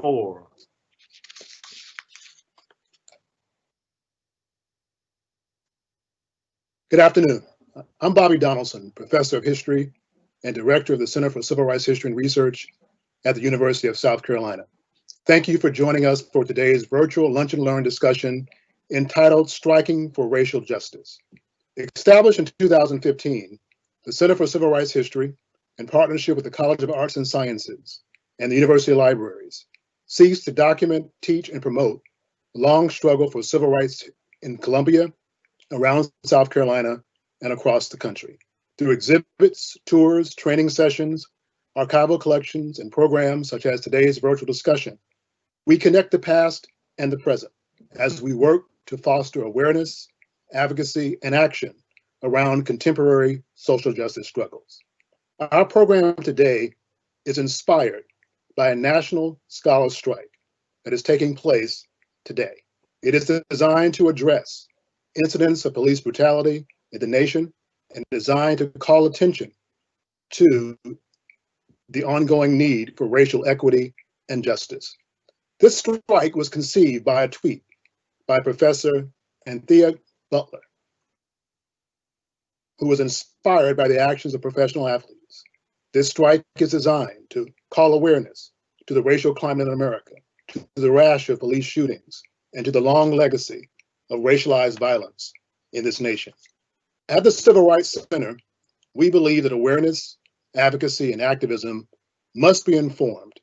4. Good afternoon. I'm Bobby Donaldson, Professor of History and Director of the Center for Civil Rights History and Research at the University of South Carolina. Thank you for joining us for today's virtual Lunch and Learn discussion entitled Striking for Racial Justice. Established in 2015, the Center for Civil Rights History, in partnership with the College of Arts and Sciences and the University Libraries, seeks to document, teach, and promote the long struggle for civil rights in Columbia, around South Carolina, and across the country. Through exhibits, tours, training sessions, archival collections, and programs such as today's virtual discussion, we connect the past and the present as we work to foster awareness, advocacy, and action around contemporary social justice struggles. Our program today is inspired by a national scholar strike that is taking place today. It is designed to address incidents of police brutality in the nation and designed to call attention to the ongoing need for racial equity and justice. This strike was conceived by a tweet by Professor Anthea Butler, who was inspired by the actions of professional athletes. This strike is designed to call awareness to the racial climate in America, to the rash of police shootings, and to the long legacy of racialized violence in this nation. At the Civil Rights Center, we believe that awareness, advocacy, and activism must be informed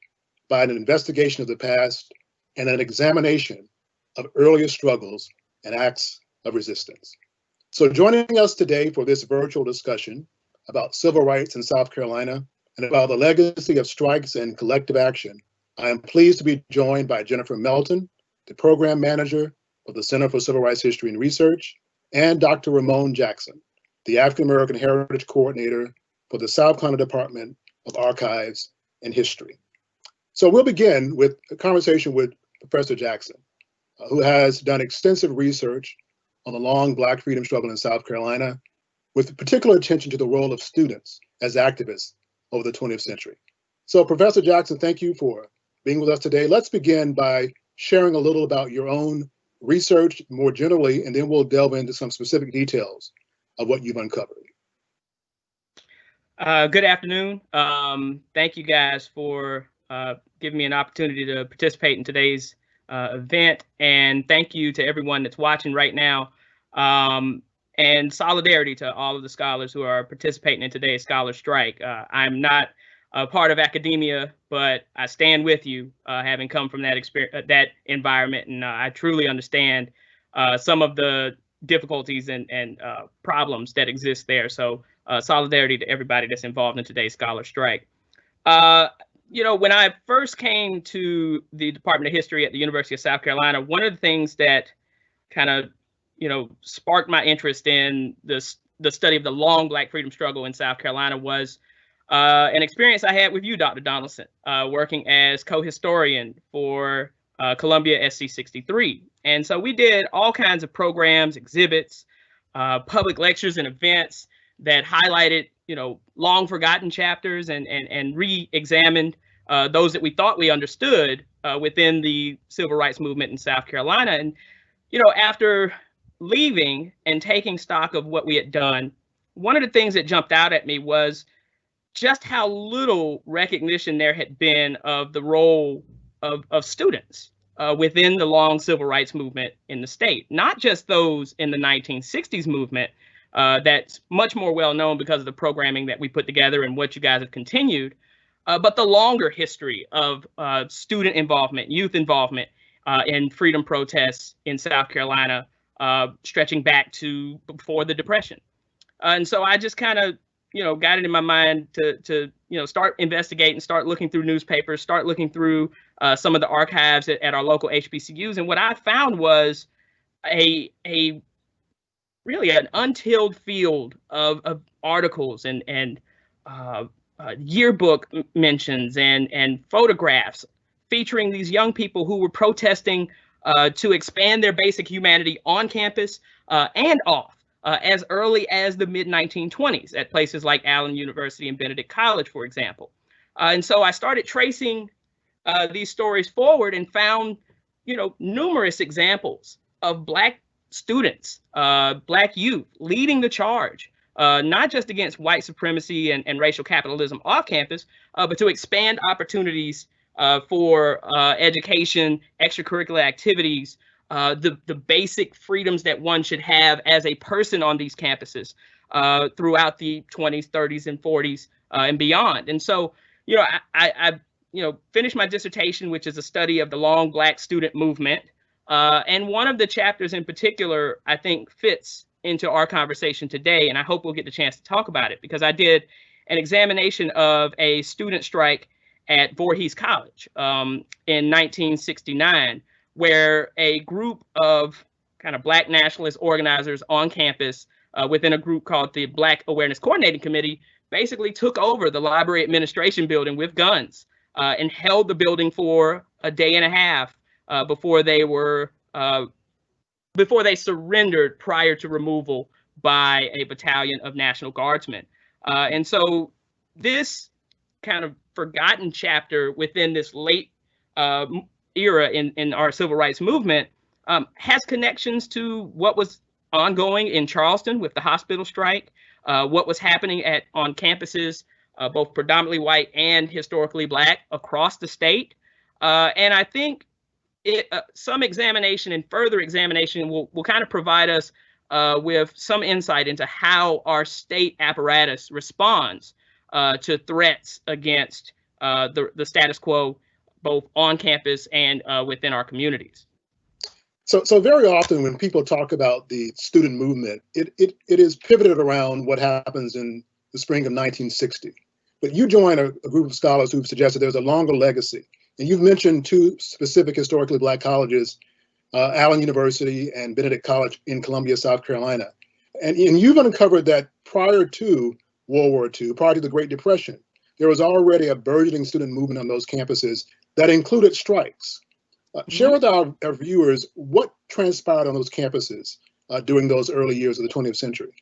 by an investigation of the past and an examination of earlier struggles and acts of resistance. So joining us today for this virtual discussion about civil rights in South Carolina and about the legacy of strikes and collective action, I am pleased to be joined by Jennifer Melton, the program manager of the Center for Civil Rights History and Research, and Dr. Ramon Jackson, the African American Heritage Coordinator for the South Carolina Department of Archives and History. So we'll begin with a conversation with Professor Jackson, who has done extensive research on the long Black freedom struggle in South Carolina, with particular attention to the role of students as activists over the 20th century. So Professor Jackson, thank you for being with us today. Let's begin by sharing a little about your own research more generally, and then we'll delve into some specific details of what you've uncovered. Good afternoon. Thank you guys for giving me an opportunity to participate in today's event, and thank you to everyone that's watching right now, and solidarity to all of the scholars who are participating in today's scholar strike. I'm not a part of academia, but I stand with you, having come from that experience, that environment, and I truly understand some of the difficulties and problems that exist there. So solidarity to everybody that's involved in today's scholar strike. You know, when I first came to the Department of History at the University of South Carolina, one of the things that kind of, sparked my interest in the study of the long Black freedom struggle in South Carolina was an experience I had with you, Dr. Donaldson, working as co-historian for Columbia SC 63. And so we did all kinds of programs, exhibits, public lectures and events that highlighted, long forgotten chapters and re-examined those that we thought we understood within the civil rights movement in South Carolina. And, after leaving and taking stock of what we had done, one of the things that jumped out at me was just how little recognition there had been of the role of students within the long civil rights movement in the state, not just those in the 1960s movement that's much more well known because of the programming that we put together and what you guys have continued, but the longer history of student involvement, youth involvement in freedom protests in South Carolina, stretching back to before the Depression. And so I just kind of, got it in my mind to start investigating, start looking through newspapers, start looking through some of the archives at our local HBCUs. And what I found was a really an untilled field of articles and yearbook mentions and photographs featuring these young people who were protesting to expand their basic humanity on campus and off. As early as the mid-1920s at places like Allen University and Benedict College, for example. And so I started tracing these stories forward and found, numerous examples of Black students, Black youth leading the charge, not just against white supremacy and racial capitalism off campus, but to expand opportunities for education, extracurricular activities, the basic freedoms that one should have as a person on these campuses throughout the 20s, 30s, and 40s and beyond. And so, I finished my dissertation, which is a study of the long Black student movement. And one of the chapters in particular, I think, fits into our conversation today. And I hope we'll get the chance to talk about it, because I did an examination of a student strike at Voorhees College in 1969, where a group of kind of Black nationalist organizers on campus within a group called the Black Awareness Coordinating Committee basically took over the library administration building with guns and held the building for a day and a half before they surrendered prior to removal by a battalion of National Guardsmen. And so this kind of forgotten chapter within this late era in our civil rights movement has connections to what was ongoing in Charleston with the hospital strike, what was happening on campuses, both predominantly white and historically Black across the state. And I think some examination and further examination will kind of provide us with some insight into how our state apparatus responds to threats against the status quo, both on campus and within our communities. So very often when people talk about the student movement, it is pivoted around what happens in the spring of 1960. But you join a group of scholars who've suggested there's a longer legacy. And you've mentioned two specific historically Black colleges, Allen University and Benedict College in Columbia, South Carolina. And you've uncovered that prior to World War II, prior to the Great Depression, there was already a burgeoning student movement on those campuses that included strikes. Share with our viewers what transpired on those campuses during those early years of the 20th century.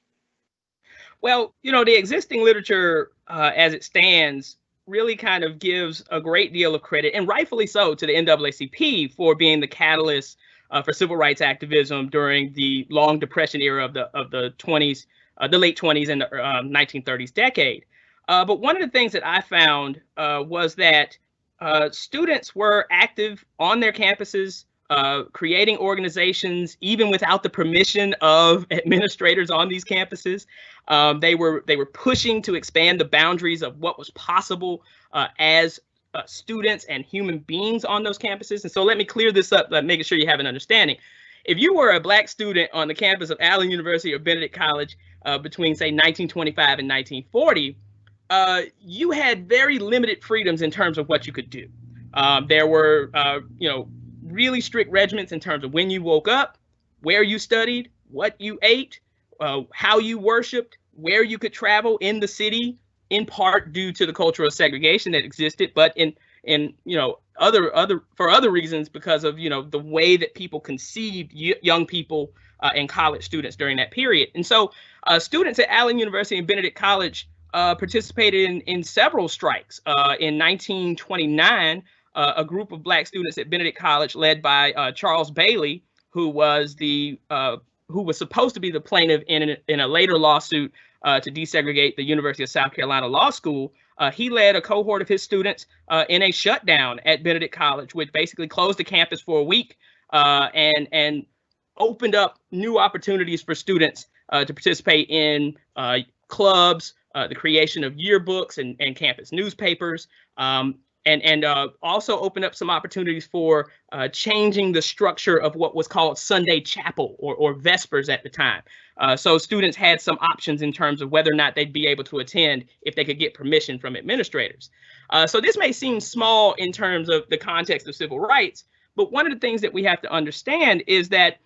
Well, the existing literature as it stands really kind of gives a great deal of credit, and rightfully so, to the NAACP for being the catalyst for civil rights activism during the long Depression era of the 20s, the late 20s and the 1930s decade. But one of the things that I found was that students were active on their campuses, creating organizations, even without the permission of administrators on these campuses. They were pushing to expand the boundaries of what was possible as students and human beings on those campuses. And so let me clear this up, making sure you have an understanding. If you were a Black student on the campus of Allen University or Benedict College between, say, 1925 and 1940, you had very limited freedoms in terms of what you could do. There were, really strict regiments in terms of when you woke up, where you studied, what you ate, how you worshiped, where you could travel in the city, in part due to the cultural segregation that existed, but for other reasons, because of the way that people conceived young people and college students during that period. And so students at Allen University and Benedict College participated in several strikes. In 1929, a group of Black students at Benedict College, led by Charles Bailey, who was supposed to be the plaintiff in a later lawsuit to desegregate the University of South Carolina Law School. He led a cohort of his students in a shutdown at Benedict College, which basically closed the campus for a week and opened up new opportunities for students to participate in clubs, the creation of yearbooks and campus newspapers, and also opened up some opportunities for changing the structure of what was called Sunday chapel or Vespers at the time. So students had some options in terms of whether or not they'd be able to attend if they could get permission from administrators. So this may seem small in terms of the context of civil rights, but one of the things that we have to understand is that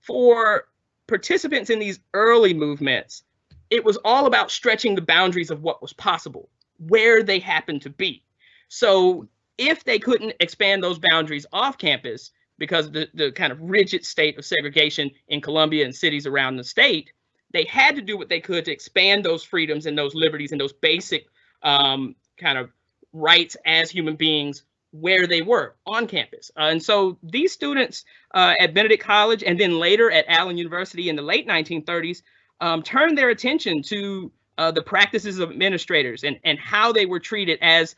for participants in these early movements, it was all about stretching the boundaries of what was possible, where they happened to be. So if they couldn't expand those boundaries off campus because of the kind of rigid state of segregation in Columbia and cities around the state, they had to do what they could to expand those freedoms and those liberties and those basic kind of rights as human beings where they were on campus. And so these students at Benedict College and then later at Allen University in the late 1930s turned their attention to the practices of administrators and how they were treated as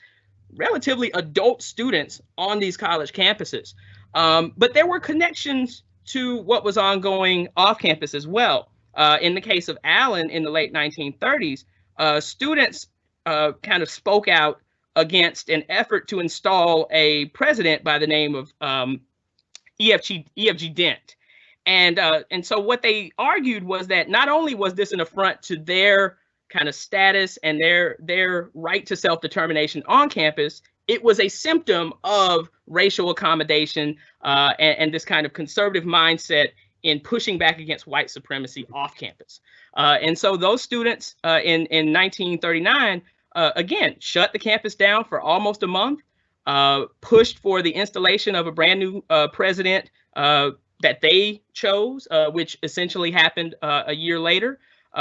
relatively adult students on these college campuses. But there were connections to what was ongoing off campus as well. In the case of Allen in the late 1930s, students kind of spoke out against an effort to install a president by the name of E.F.G. Dent. And so what they argued was that not only was this an affront to their kind of status and their right to self-determination on campus, it was a symptom of racial accommodation and this kind of conservative mindset in pushing back against white supremacy off campus. And so those students in 1939, again, shut the campus down for almost a month, pushed for the installation of a brand new president that they chose, which essentially happened a year later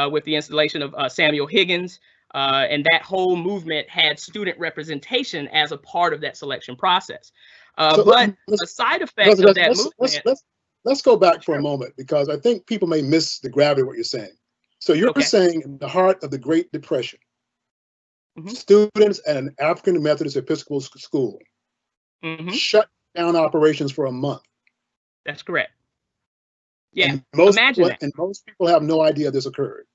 with the installation of Samuel Higgins. And that whole movement had student representation as a part of that selection process. But a side effect of that movement... Let's go back for a moment, because I think people may miss the gravity of what you're saying. So you're saying in the heart of the Great Depression, students at an African Methodist Episcopal school shut down operations for a month. That's correct. Yeah, and most imagine that. And most people have no idea this occurred.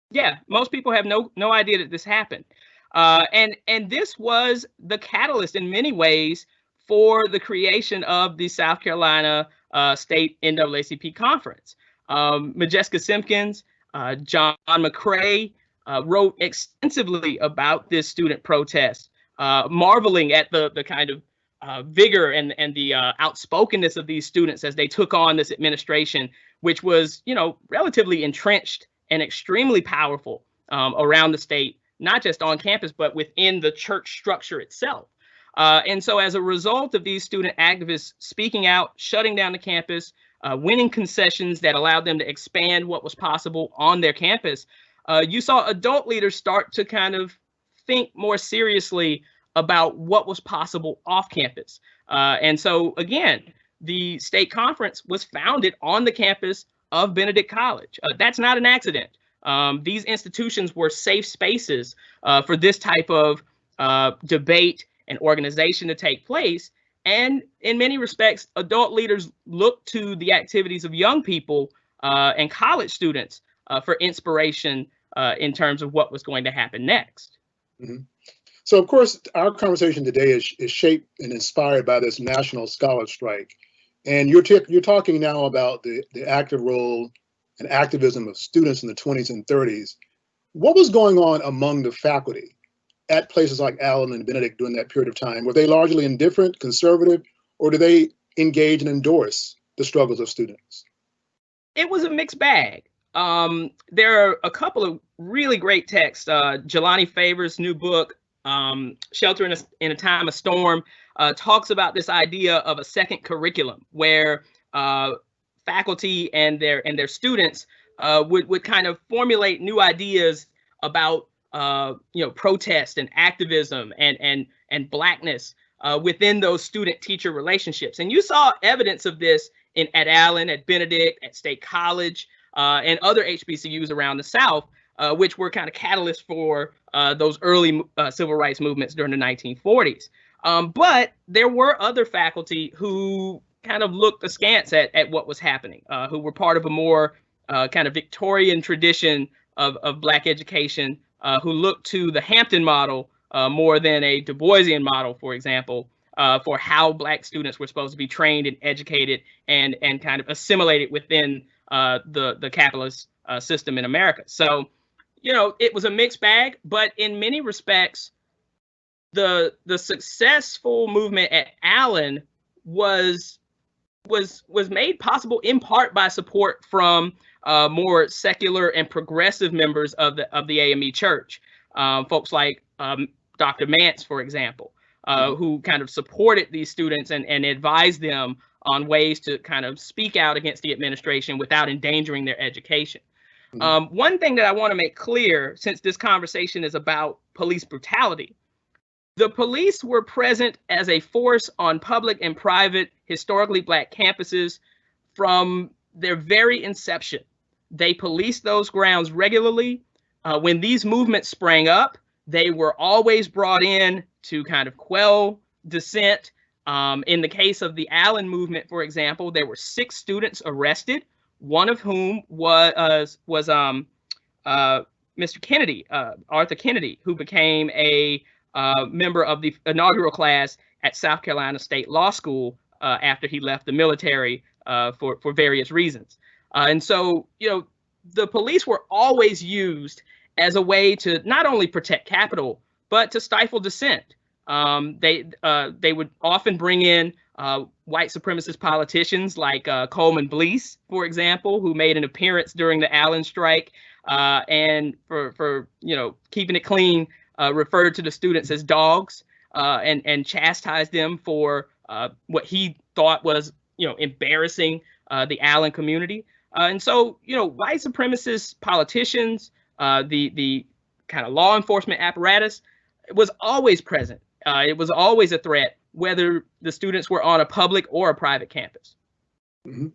Yeah, most people have no idea that this happened. And this was the catalyst in many ways for the creation of the South Carolina State NAACP Conference. Majeska Simpkins, John McCrae wrote extensively about this student protest, marveling at the kind of vigor and the outspokenness of these students as they took on this administration, which was, relatively entrenched and extremely powerful around the state, not just on campus, but within the church structure itself. And so as a result of these student activists speaking out, shutting down the campus, winning concessions that allowed them to expand what was possible on their campus, you saw adult leaders start to kind of think more seriously about what was possible off campus. And so, again, the state conference was founded on the campus of Benedict College. That's not an accident. These institutions were safe spaces for this type of debate and organization to take place. And in many respects, adult leaders look to the activities of young people and college students for inspiration in terms of what was going to happen next. So, of course, our conversation today is shaped and inspired by this national scholar strike. And you're talking now about the active role and activism of students in the 20s and 30s. What was going on among the faculty at places like Allen and Benedict during that period of time? Were they largely indifferent, conservative, or do they engage and endorse the struggles of students? It was a mixed bag. There are a couple of really great texts. Jelani Favor's new book, Shelter in a Time of Storm, talks about this idea of a second curriculum where faculty and their students would kind of formulate new ideas about protest and activism and Blackness within those student-teacher relationships. And you saw evidence of this at Allen, at Benedict, at State College, and other HBCUs around the South, which were kind of catalysts for those early civil rights movements during the 1940s. But there were other faculty who kind of looked askance at what was happening, who were part of a more kind of Victorian tradition of Black education, who looked to the Hampton model more than a Du Boisian model, for example, for how Black students were supposed to be trained and educated and kind of assimilated within the capitalist system in America. So, it was a mixed bag, but in many respects, the successful movement at Allen was made possible in part by support from more secular and progressive members of the AME Church, folks like Dr. Mance, for example, who kind of supported these students and advised them on ways to kind of speak out against the administration without endangering their education. One thing that I want to make clear, since this conversation is about police brutality, The police were present as a force on public and private historically Black campuses from their very inception. They policed those grounds regularly. When these movements sprang up, they were always brought in to kind of quell dissent. In the case of the Allen movement, for example, there were 6 students arrested, one of whom was Mr. Kennedy, Arthur Kennedy, who became a member of the inaugural class at South Carolina State Law School after he left the military for various reasons. And so, the police were always used as a way to not only protect Capitol, but to stifle dissent. They would often bring in white supremacist politicians like Coleman Blease, for example, who made an appearance during the Allen strike, and for keeping it clean, referred to the students as dogs, and chastised them for what he thought was embarrassing the Allen community. And so white supremacist politicians, the kind of law enforcement apparatus was always present. It was always a threat, whether the students were on a public or a private campus. Mm-hmm.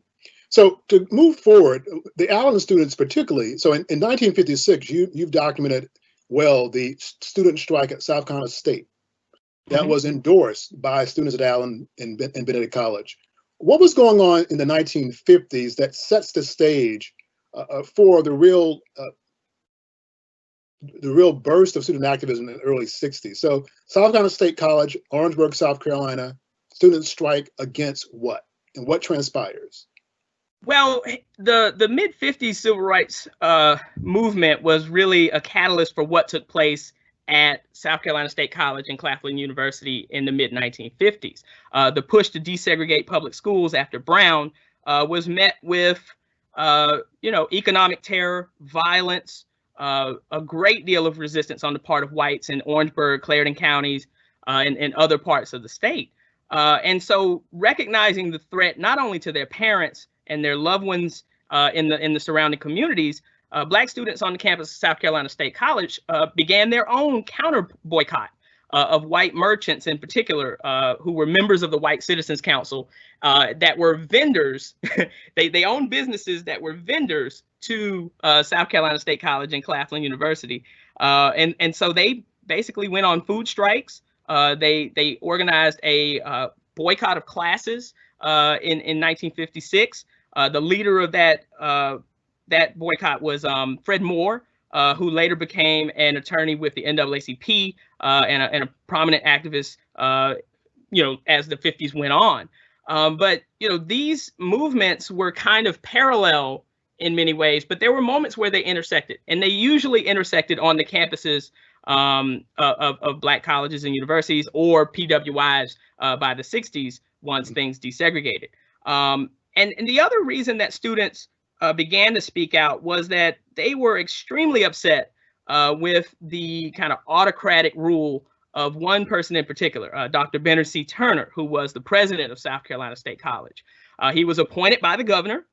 So to move forward, the Allen students particularly, so in 1956, you've documented well the student strike at South Carolina State that mm-hmm. was endorsed by students at Allen and Benedict College. What was going on in the 1950s that sets the stage for the real burst of student activism in the early 60s? So South Carolina State College, Orangeburg, South Carolina, students strike against what? And what transpires? Well, the mid-50s civil rights movement was really a catalyst for what took place at South Carolina State College and Claflin University in the mid-1950s. The push to desegregate public schools after Brown was met with, economic terror, violence, a great deal of resistance on the part of whites in Orangeburg, Clarendon counties, and other parts of the state. And so recognizing the threat not only to their parents and their loved ones in the surrounding communities, Black students on the campus of South Carolina State College began their own counter boycott of white merchants in particular, who were members of the White Citizens Council, that were vendors. They owned businesses that were vendors to South Carolina State College and Claflin University. And so they basically went on food strikes. They organized a boycott of classes in 1956. The leader of that boycott was Fred Moore, who later became an attorney with the NAACP and a prominent activist, as the 50s went on. But these movements were kind of parallel in many ways, but there were moments where they intersected, and they usually intersected on the campuses of Black colleges and universities or PWIs by the 60s once things desegregated. And the other reason that students began to speak out was that they were extremely upset with the kind of autocratic rule of one person in particular, Dr. Benner C. Turner, who was the president of South Carolina State College. He was appointed by the governor.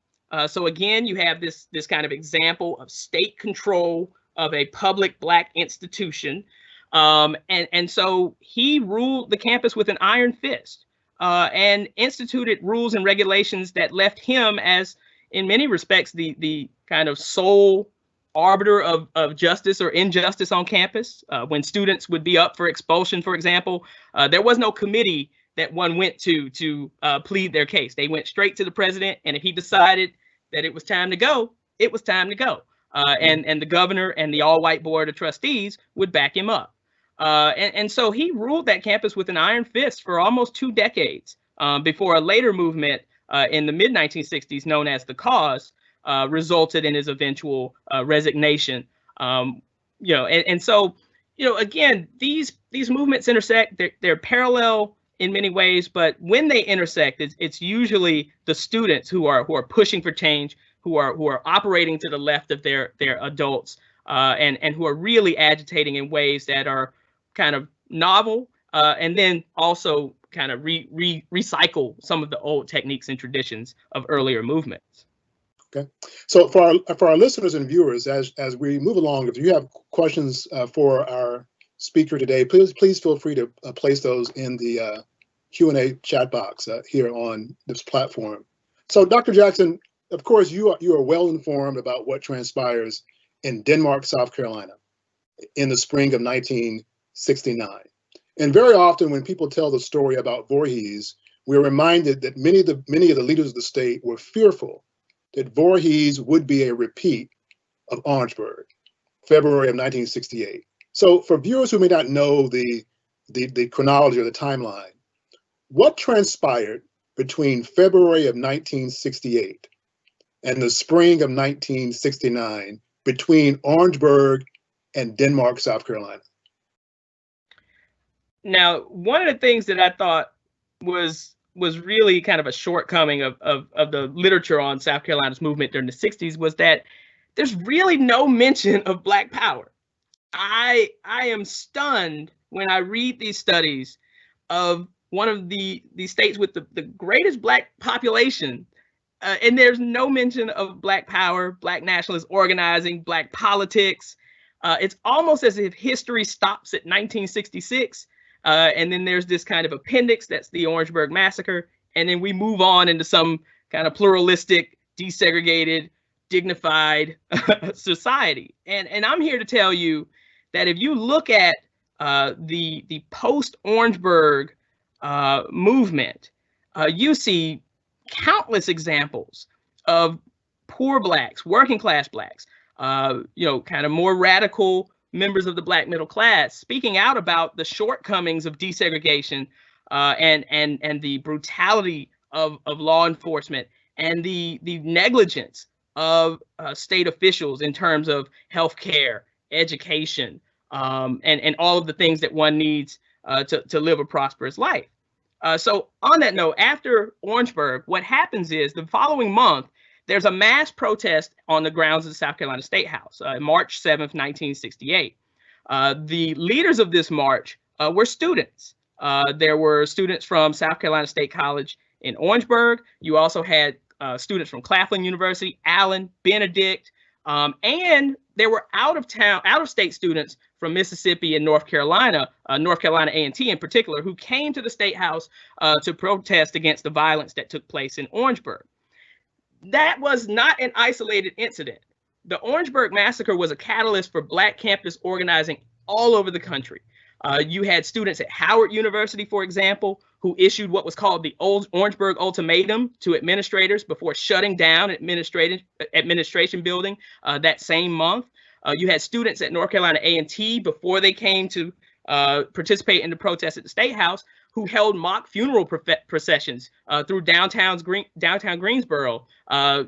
So again, you have this kind of example of state control of a public Black institution. And so he ruled the campus with an iron fist and instituted rules and regulations that left him as, in many respects, the kind of sole arbiter of justice or injustice on campus. When students would be up for expulsion, for example, there was no committee that one went to plead their case. They went straight to the president, and if he decided that it was time to go, it was time to go. And the governor and the all-white board of trustees would back him up. And so he ruled that campus with an iron fist for almost 2 decades before a later movement in the mid-1960s known as the Cause resulted in his eventual resignation. And so, again, these movements intersect. They're parallel in many ways, but when they intersect, it's usually the students who are pushing for change, who are operating to the left of their adults, and who are really agitating in ways that are kind of novel, and then also kind of recycle some of the old techniques and traditions of earlier movements. Okay, so for our listeners and viewers, as we move along, if you have questions for our speaker today, please feel free to place those in the Q&A chat box here on this platform. So, Dr. Jackson, of course, you are well informed about what transpires in Denmark, South Carolina, in the spring of 1969. And very often, when people tell the story about Voorhees, we're reminded that many of the leaders of the state were fearful that Voorhees would be a repeat of Orangeburg, February of 1968. So, for viewers who may not know the chronology or the timeline, what transpired between February of 1968 and the spring of 1969 between Orangeburg and Denmark, South Carolina? Now, one of the things that I thought was really kind of a shortcoming of the literature on South Carolina's movement during the 60s was that there's really no mention of Black power. I am stunned when I read these studies of one of the states with the greatest Black population, and there's no mention of Black power, Black nationalist organizing, Black politics. It's almost as if history stops at 1966, and then there's this kind of appendix that's the Orangeburg Massacre, and then we move on into some kind of pluralistic, desegregated, dignified society. And I'm here to tell you that if you look at the post-Orangeburg movement, you see countless examples of poor Blacks, working class Blacks, kind of more radical members of the Black middle class speaking out about the shortcomings of desegregation and the brutality of law enforcement and the negligence of state officials in terms of healthcare, education, and all of the things that one needs to live a prosperous life. So on that note, after Orangeburg, what happens is the following month, there's a mass protest on the grounds of the South Carolina State House, March 7th, 1968. The leaders of this march were students. There were students from South Carolina State College in Orangeburg. You also had students from Claflin University, Allen, Benedict, and there were out-of-state students from Mississippi and North Carolina A&T in particular, who came to the State House to protest against the violence that took place in Orangeburg. That was not an isolated incident. The Orangeburg Massacre was a catalyst for Black campus organizing all over the country. You had students at Howard University, for example, who issued what was called the Orangeburg Ultimatum to administrators before shutting down administration building that same month. You had students at North Carolina A&T before they came to participate in the protest at the State House, who held mock funeral processions through downtown Greensboro,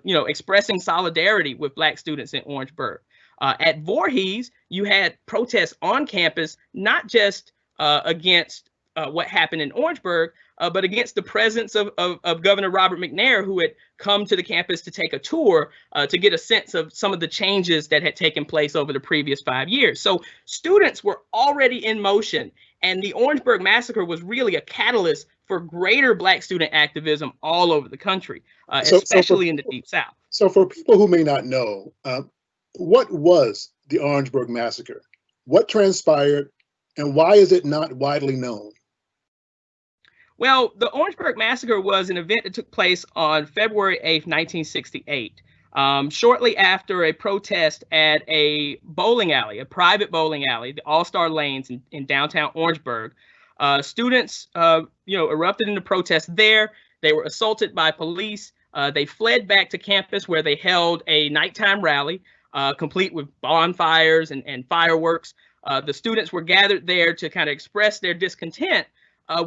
expressing solidarity with Black students in Orangeburg. At Voorhees, you had protests on campus, not just against what happened in Orangeburg, but against the presence of Governor Robert McNair, who had come to the campus to take a tour to get a sense of some of the changes that had taken place over the previous 5 years. So students were already in motion, and the Orangeburg Massacre was really a catalyst for greater Black student activism all over the country, especially in the Deep South. So for people who may not know, what was the Orangeburg Massacre? What transpired, and why is it not widely known? Well, the Orangeburg Massacre was an event that took place on February 8th, 1968, shortly after a protest at a bowling alley, a private bowling alley, the All-Star Lanes in downtown Orangeburg. Students, erupted into protest there. They were assaulted by police. They fled back to campus where they held a nighttime rally, complete with bonfires and fireworks. The students were gathered there to kind of express their discontent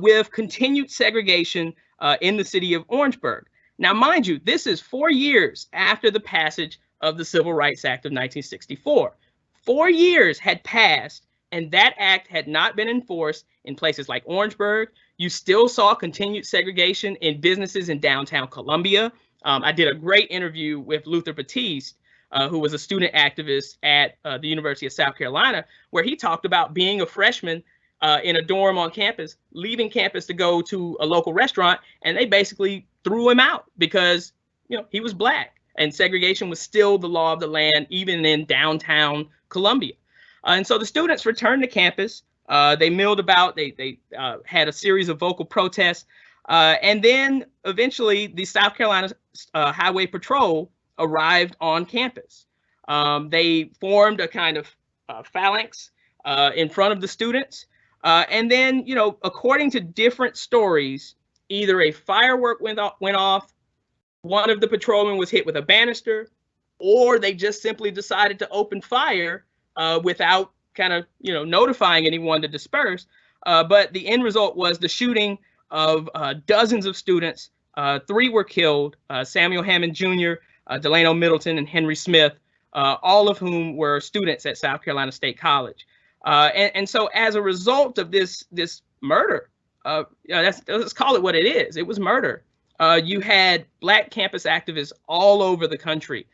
with continued segregation in the city of Orangeburg. Now, mind you, this is 4 years after the passage of the Civil Rights Act of 1964. 4 years had passed, and that act had not been enforced in places like Orangeburg. You still saw continued segregation in businesses in downtown Columbia. I did a great interview with Luther Batiste, who was a student activist at the University of South Carolina, where he talked about being a freshman in a dorm on campus, leaving campus to go to a local restaurant, and they basically threw him out because he was Black, and segregation was still the law of the land, even in downtown Columbia. And so the students returned to campus. They milled about. They had a series of vocal protests, and then eventually the South Carolina Highway Patrol arrived on campus. They formed a kind of phalanx in front of the students, and then, according to different stories, either a firework went off, one of the patrolmen was hit with a banister, or they just simply decided to open fire without kind of, notifying anyone to disperse. But the end result was the shooting of dozens of students. 3 were killed: Samuel Hammond Jr., Delano Middleton, and Henry Smith, all of whom were students at South Carolina State College. And so as a result of this murder, let's call it what it is. It was murder. You had Black campus activists all over the country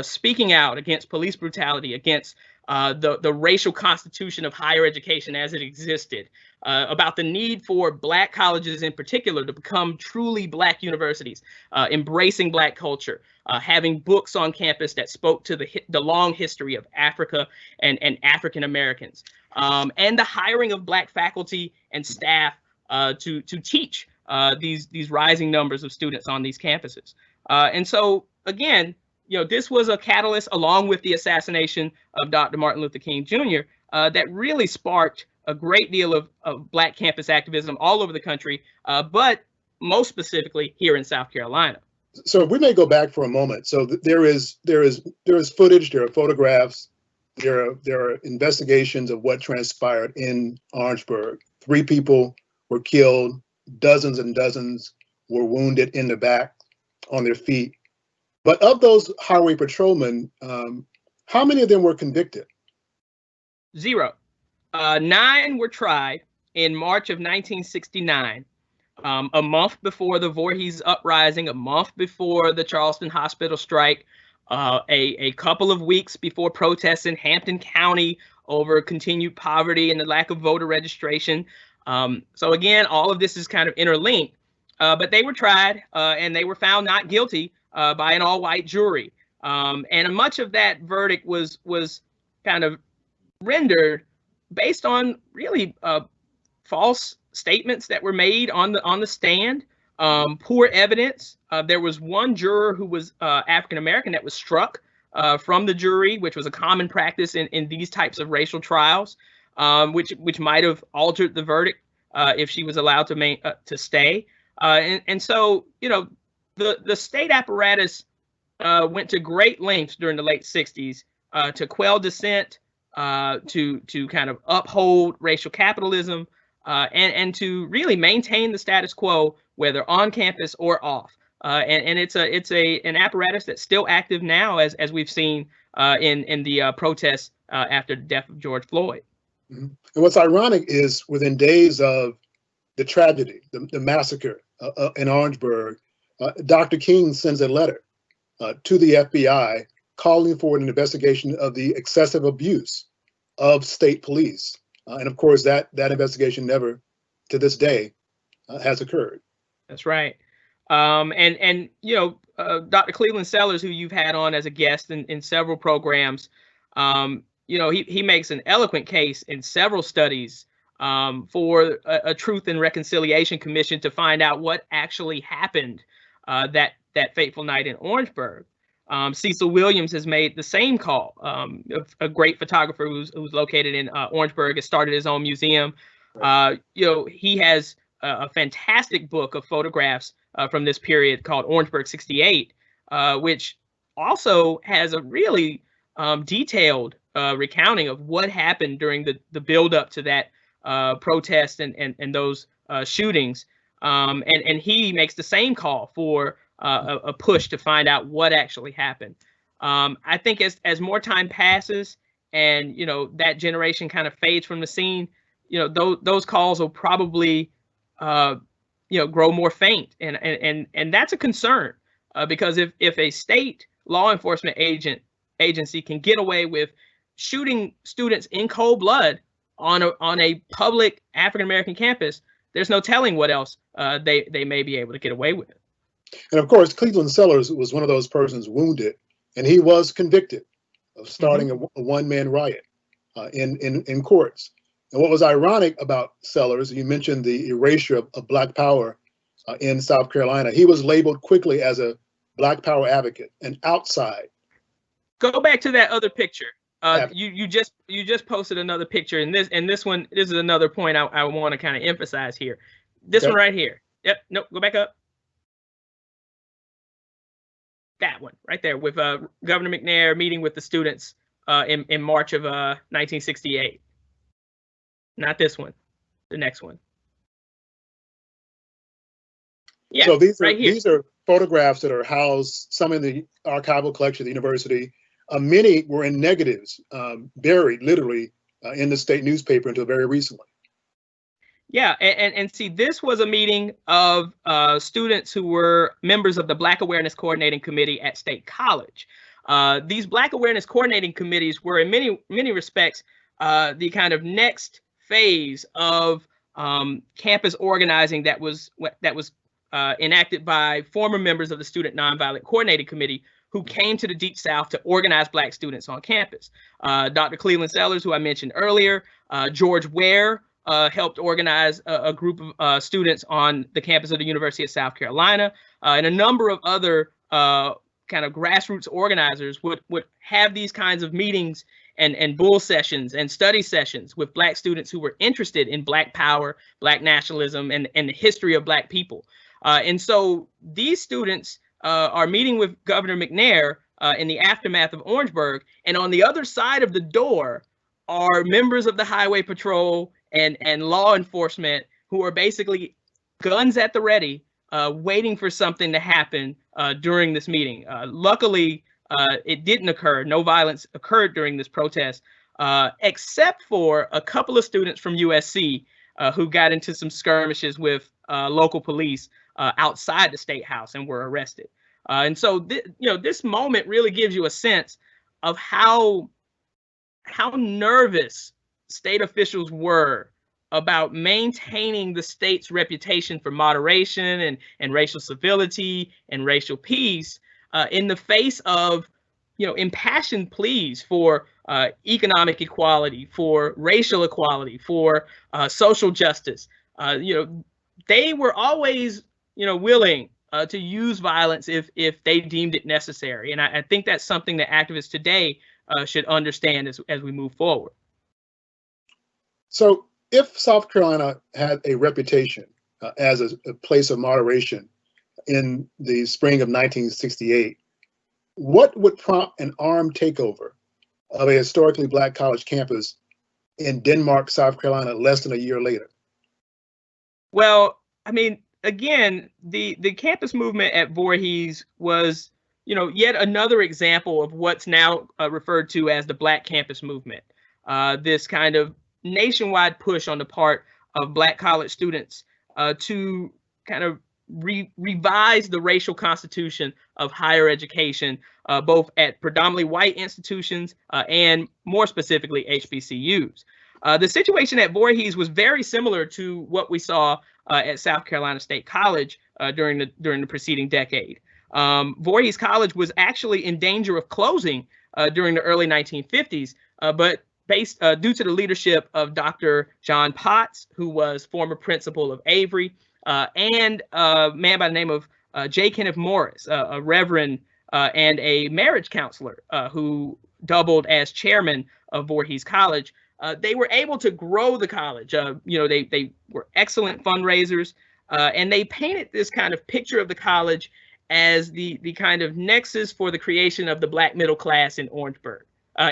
speaking out against police brutality, against the racial constitution of higher education as it existed, about the need for Black colleges in particular to become truly Black universities, embracing Black culture, having books on campus that spoke to the long history of Africa and African Americans, and the hiring of Black faculty and staff to teach these rising numbers of students on these campuses. And so, again, this was a catalyst, along with the assassination of Dr. Martin Luther King Jr., that really sparked a great deal of Black campus activism all over the country, but most specifically here in South Carolina. So we may go back for a moment. So there is footage, there are photographs, there are investigations of what transpired in Orangeburg. 3 people were killed, dozens and dozens were wounded in the back, on their feet. But of those highway patrolmen, how many of them were convicted? 0. 9 were tried in March of 1969, a month before the Voorhees uprising, a month before the Charleston hospital strike, a couple of weeks before protests in Hampton County over continued poverty and the lack of voter registration. So again, all of this is kind of interlinked, but they were tried and they were found not guilty by an all-white jury. And much of that verdict was kind of rendered based on really false statements that were made on the stand, poor evidence. There was one juror who was African American that was struck from the jury, which was a common practice in these types of racial trials, which might have altered the verdict if she was allowed to stay. And so, the state apparatus went to great lengths during the late 60s to quell dissent, to kind of uphold racial capitalism, and to really maintain the status quo, whether on campus or off. And it's an apparatus that's still active now, as we've seen in the protests after the death of George Floyd. Mm-hmm. And what's ironic is, within days of the tragedy, the massacre in Orangeburg, Dr. King sends a letter to the FBI calling for an investigation of the excessive abuse of state police. And of course, that investigation never, to this day, has occurred. That's right. And Dr. Cleveland Sellers, who you've had on as a guest in several programs, he makes an eloquent case in several studies for a Truth and Reconciliation Commission to find out what actually happened that fateful night in Orangeburg. Cecil Williams has made the same call. A great photographer who's located in Orangeburg, has started his own museum. He has a fantastic book of photographs from this period called Orangeburg 68, which also has a really detailed recounting of what happened during the buildup to that protest and those shootings. And he makes the same call for a push to find out what actually happened. I think as more time passes and that generation kind of fades from the scene, those calls will probably grow more faint, and that's a concern, because if a state law enforcement agency can get away with shooting students in cold blood on a public African American campus, there's no telling what else they may be able to get away with. And of course, Cleveland Sellers was one of those persons wounded, and he was convicted of starting a one-man riot in courts. And what was ironic about Sellers, you mentioned the erasure of Black Power in South Carolina. He was labeled quickly as a Black Power advocate, an outside. Go back to that other picture. You just posted another picture, and this one, this is another point I want to kind of emphasize here. This one right here. Yep. Nope. Go back up. That one right there with Governor McNair meeting with the students in March of 1968. Not this one. The next one. Yeah. So these are photographs that are housed, some in the archival collection of the university. Many were in negatives, buried literally in the state newspaper until very recently. Yeah, and see, this was a meeting of students who were members of the Black Awareness Coordinating Committee at State College. These Black Awareness Coordinating Committees were in many respects the kind of next phase of campus organizing that was enacted by former members of the Student Nonviolent Coordinating Committee, who came to the Deep South to organize Black students on campus. Dr. Cleveland Sellers, who I mentioned earlier, George Ware helped organize a group of students on the campus of the University of South Carolina, and a number of other kind of grassroots organizers would have these kinds of meetings and bull sessions and study sessions with Black students who were interested in Black power, Black nationalism, and the history of Black people. And so these students are meeting with Governor McNair in the aftermath of Orangeburg, and on the other side of the door are members of the Highway Patrol and law enforcement who are basically guns at the ready, waiting for something to happen during this meeting. Luckily, it didn't occur. No violence occurred during this protest, except for a couple of students from USC who got into some skirmishes with local police outside the State House and were arrested. And so, this moment really gives you a sense of how nervous state officials were about maintaining the state's reputation for moderation and racial civility and racial peace in the face of, impassioned pleas for economic equality, for racial equality, for social justice. They were always, willing to use violence if they deemed it necessary. And I think that's something that activists today should understand as we move forward. So if South Carolina had a reputation as a place of moderation in the spring of 1968, what would prompt an armed takeover of a historically Black college campus in Denmark, South Carolina, less than a year later? Well, I mean, again, the campus movement at Voorhees was, yet another example of what's now referred to as the Black campus movement. This kind of nationwide push on the part of Black college students to kind of revise the racial constitution of higher education, both at predominantly white institutions and more specifically HBCUs. The situation at Voorhees was very similar to what we saw at South Carolina State College during the preceding decade. Voorhees College was actually in danger of closing during the early 1950s, but due to the leadership of Dr. John Potts, who was former principal of Avery, and a man by the name of J. Kenneth Morris, a reverend and a marriage counselor who doubled as chairman of Voorhees College, they were able to grow the college. They were excellent fundraisers, and they painted this kind of picture of the college as the kind of nexus for the creation of the Black middle class in Orangeburg,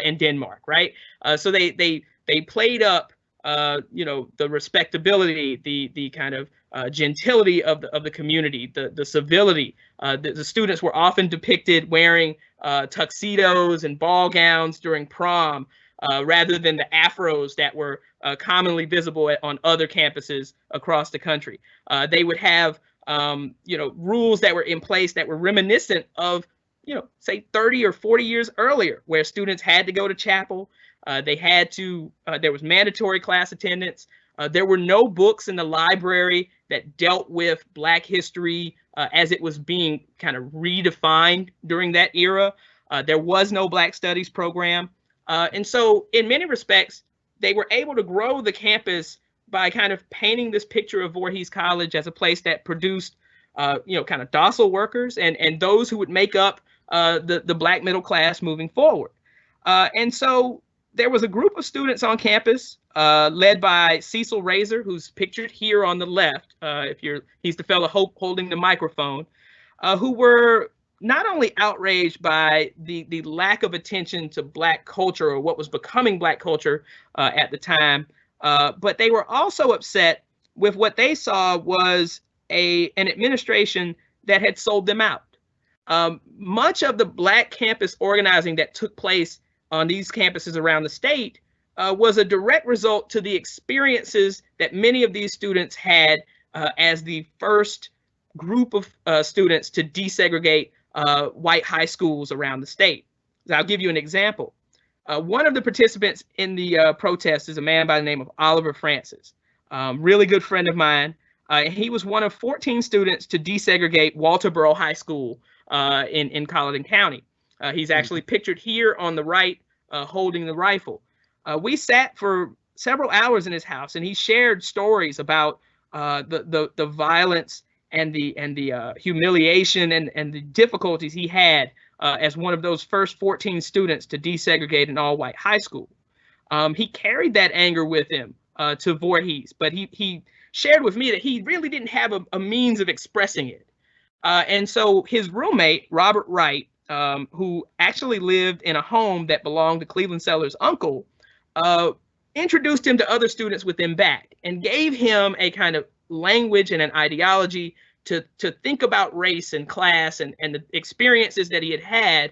in Denmark, right? So they played up, the respectability, the kind of gentility of the community, the civility. The students were often depicted wearing tuxedos and ball gowns during prom, rather than the afros that were commonly visible on other campuses across the country. They would have, rules that were in place that were reminiscent of, say 30 or 40 years earlier, where students had to go to chapel. There was mandatory class attendance. There were no books in the library that dealt with Black history as it was being kind of redefined during that era. There was no Black Studies program. And so in many respects, they were able to grow the campus by kind of painting this picture of Voorhees College as a place that produced, kind of docile workers and those who would make up the Black middle class moving forward. And so there was a group of students on campus led by Cecil Razor, who's pictured here on the left. He's the fellow holding the microphone, who were not only outraged by the lack of attention to Black culture or what was becoming Black culture at the time, but they were also upset with what they saw was an administration that had sold them out. Much of the Black campus organizing that took place on these campuses around the state was a direct result to the experiences that many of these students had as the first group of students to desegregate white high schools around the state. So I'll give you an example. One of the participants in the protest is a man by the name of Oliver Francis, really good friend of mine. He was one of 14 students to desegregate Walterboro High School in Colleton County. He's actually pictured here on the right, holding the rifle. We sat for several hours in his house, and he shared stories about the violence and the humiliation and the difficulties he had as one of those first 14 students to desegregate an all-white high school. He carried that anger with him to Voorhees, but he shared with me that he really didn't have a means of expressing it. And so his roommate, Robert Wright, who actually lived in a home that belonged to Cleveland Sellers' uncle, introduced him to other students within BAC and gave him a kind of language and an ideology to think about race and class and the experiences that he had,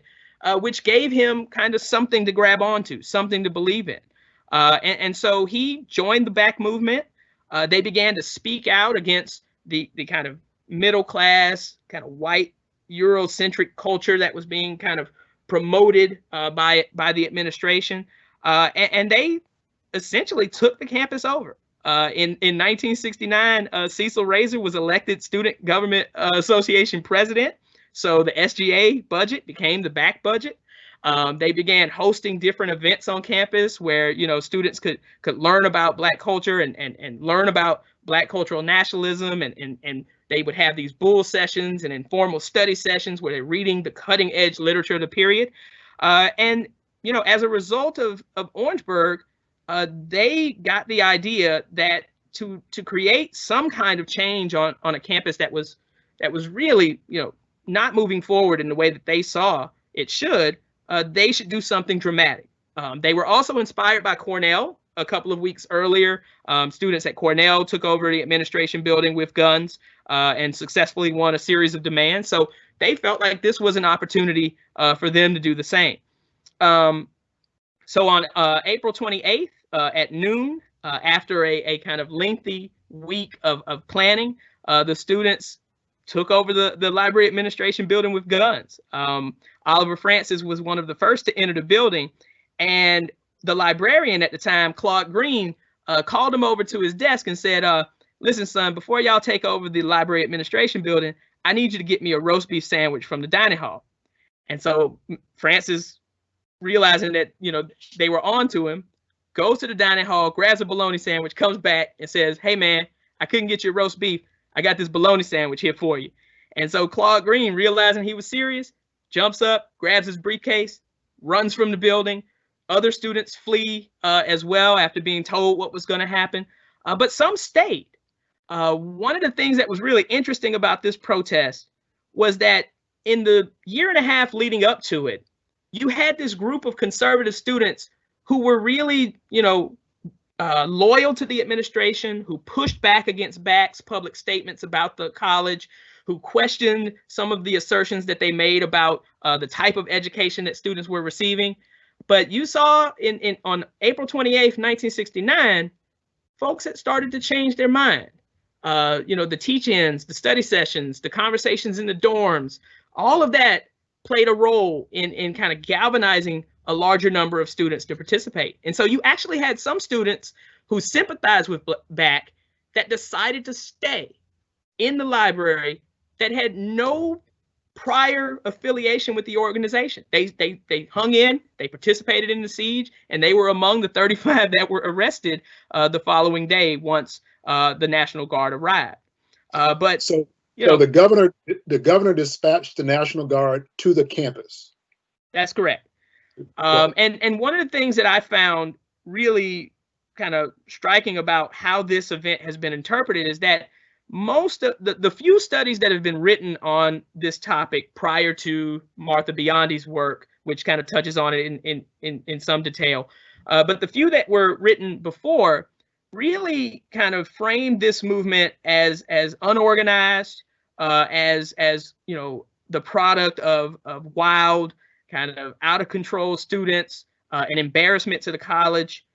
which gave him kind of something to grab onto, something to believe in. And so he joined the BAC movement. They began to speak out against the kind of middle class, kind of white Eurocentric culture that was being kind of promoted by the administration. And they essentially took the campus over. In 1969, Cecil Razor was elected Student Government Association president. So the SGA budget became the BAC budget. They began hosting different events on campus where, students could learn about Black culture and learn about Black cultural nationalism. And they would have these bull sessions and informal study sessions where they're reading the cutting edge literature of the period. And as a result of Orangeburg, they got the idea that to create some kind of change on a campus that was really, not moving forward in the way that they saw it should, they should do something dramatic. They were also inspired by Cornell. A couple of weeks earlier, students at Cornell took over the administration building with guns and successfully won a series of demands. So they felt like this was an opportunity for them to do the same. So on April 28th at noon, after a kind of lengthy week of planning, the students took over the library administration building with guns. Oliver Francis was one of the first to enter the building, and the librarian at the time, Claude Green, called him over to his desk and said, listen, son, before y'all take over the library administration building, I need you to get me a roast beef sandwich from the dining hall. And so Francis, realizing that, they were on to him, goes to the dining hall, grabs a bologna sandwich, comes back and says, hey, man, I couldn't get you a roast beef. I got this bologna sandwich here for you. And so Claude Green, realizing he was serious, jumps up, grabs his briefcase, runs from the building. Other students flee as well after being told what was going to happen. But some stayed. One of the things that was really interesting about this protest was that in the year and a half leading up to it, you had this group of conservative students who were really, loyal to the administration, who pushed back against BAC's public statements about the college, who questioned some of the assertions that they made about the type of education that students were receiving. But you saw on April 28th, 1969, folks had started to change their mind. The teach-ins, the study sessions, the conversations in the dorms, all of that played a role in kind of galvanizing a larger number of students to participate. And so you actually had some students who sympathized with BAC that decided to stay in the library that had no prior affiliation with the organization. They hung in, they participated in the siege, and they were among the 35 that were arrested the following day once the National Guard arrived. So the governor dispatched the National Guard to the campus. That's correct. And one of the things that I found really kind of striking about how this event has been interpreted is that most of the few studies that have been written on this topic prior to Martha Biondi's work, which kind of touches on it in some detail, but the few that were written before really kind of framed this movement as unorganized, as you know, the product of wild, kind of out of control students, an embarrassment to the college.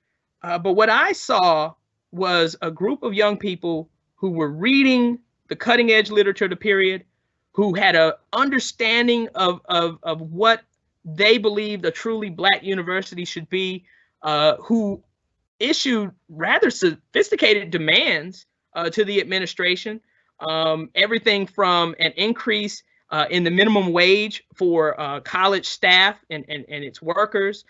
But what I saw was a group of young people who were reading the cutting edge literature of the period, who had an understanding of what they believed a truly Black university should be, who issued rather sophisticated demands to the administration, everything from an increase in the minimum wage for college staff and its workers,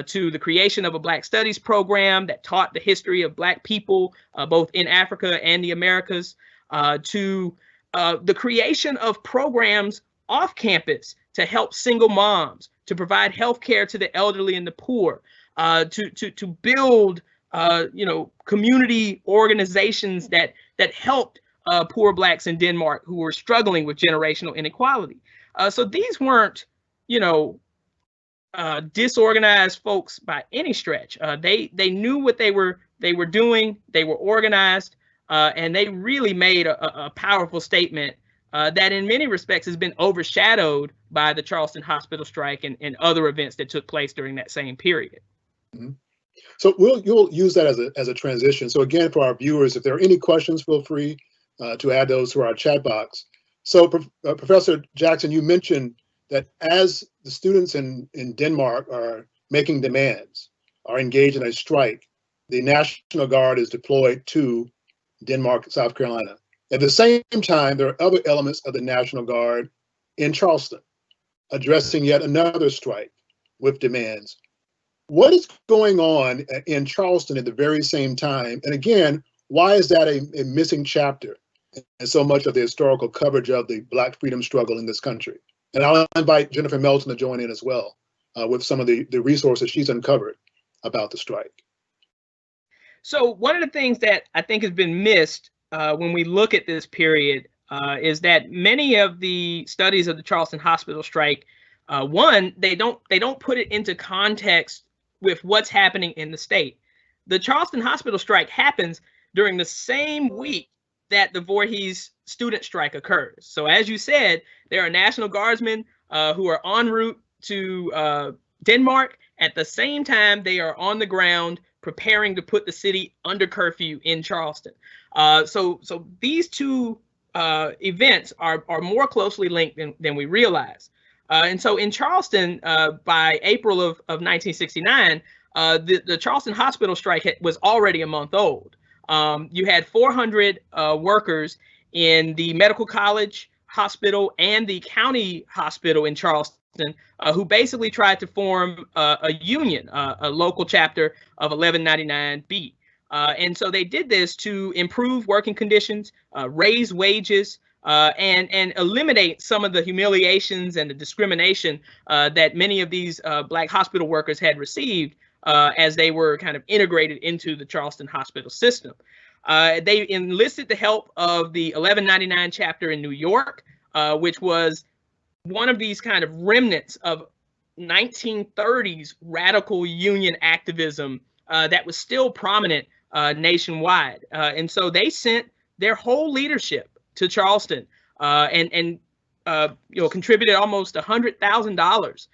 to the creation of a Black Studies program that taught the history of Black people, both in Africa and the Americas, to the creation of programs off campus to help single moms, to provide health care to the elderly and the poor, to build community organizations that helped poor Blacks in Denmark who were struggling with generational inequality. So these weren't, disorganized folks by any stretch. They knew what they were doing. They were organized, and they really made a powerful statement that, in many respects, has been overshadowed by the Charleston hospital strike and other events that took place during that same period. Mm-hmm. So you'll use that as a transition. So again, for our viewers, if there are any questions, feel free to add those to our chat box. So Professor Jackson, you mentioned that as the students in Denmark are making demands, are engaged in a strike, the National Guard is deployed to Denmark, South Carolina. At the same time, there are other elements of the National Guard in Charleston, addressing yet another strike with demands. What is going on in Charleston at the very same time? And again, why is that a missing chapter in so much of the historical coverage of the Black freedom struggle in this country? And I'll invite Jennifer Melton to join in as well with some of the resources she's uncovered about the strike. So one of the things that I think has been missed when we look at this period is that many of the studies of the Charleston hospital strike, one, they don't put it into context with what's happening in the state. The Charleston hospital strike happens during the same week that the Voorhees student strike occurs. So as you said, there are National Guardsmen who are en route to Denmark. At the same time, they are on the ground preparing to put the city under curfew in Charleston. So these two events are more closely linked than we realize. And so in Charleston, by April of 1969, the Charleston hospital strike was already a month old. You had 400 workers in the medical college hospital and the county hospital in Charleston who basically tried to form a union, a local chapter of 1199B. And so they did this to improve working conditions, raise wages, and eliminate some of the humiliations and the discrimination that many of these Black hospital workers had received as they were kind of integrated into the Charleston hospital system. They enlisted the help of the 1199 chapter in New York, which was one of these kind of remnants of 1930s radical union activism that was still prominent nationwide. And so they sent their whole leadership to Charleston and contributed almost $100,000